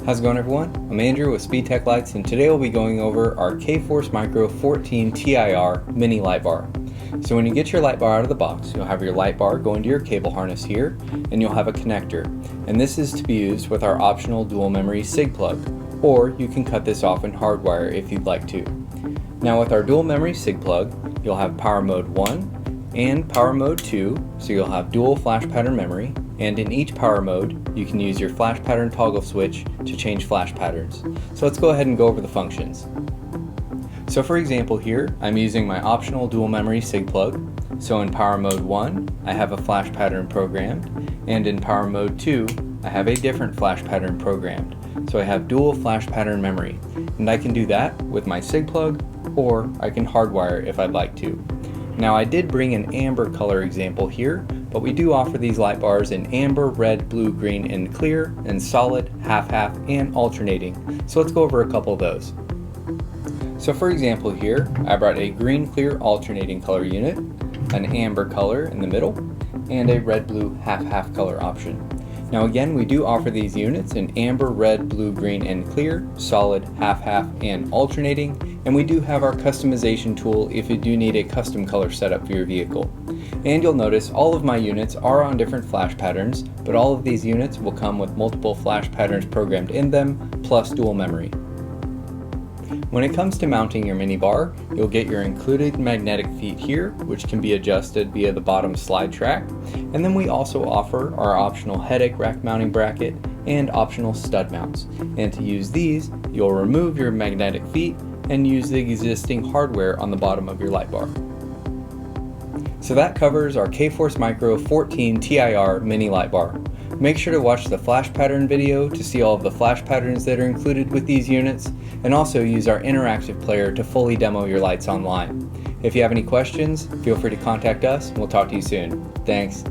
How's it going, everyone? I'm Andrew with SpeedTech Lights, and today we'll be going over our K-Force Micro 14 TIR mini light bar. So when you get your light bar out of the box, you'll have your light bar go into your cable harness here, and you'll have a connector. And this is to be used with our optional dual memory cig-plug, or you can cut this off and hardwire if you'd like to. Now with our dual memory cig-plug, you'll have power mode 1 and power mode 2, so you'll have dual flash pattern memory, and in each power mode you can use your flash pattern toggle switch to change flash patterns. So let's go ahead and go over the functions. So for example here, I'm using my optional dual memory cig-plug. So in power mode 1, I have a flash pattern programmed, and in power mode 2, I have a different flash pattern programmed. So I have dual flash pattern memory, and I can do that with my cig-plug, or I can hardwire if I'd like to. Now I did bring an amber color example here, but we do offer these light bars in amber, red, blue, green, and clear, and solid, half-half, and alternating. So let's go over a couple of those. So for example here, I brought a green, clear, alternating color unit, an amber color in the middle, and a red, blue, half-half color option. Now again, we do offer these units in amber, red, blue, green, and clear, solid, half-half, and alternating, and we do have our customization tool if you do need a custom color setup for your vehicle. And you'll notice all of my units are on different flash patterns, but all of these units will come with multiple flash patterns programmed in them, plus dual memory. When it comes to mounting your mini bar, you'll get your included magnetic feet here, which can be adjusted via the bottom slide track, and then we also offer our optional headache rack mounting bracket and optional stud mounts. And to use these, you'll remove your magnetic feet and use the existing hardware on the bottom of your light bar. So that covers our K-Force Micro 14 TIR mini light bar. Make sure to watch the flash pattern video to see all of the flash patterns that are included with these units, and also use our interactive player to fully demo your lights online. If you have any questions, feel free to contact us, and we'll talk to you soon. Thanks.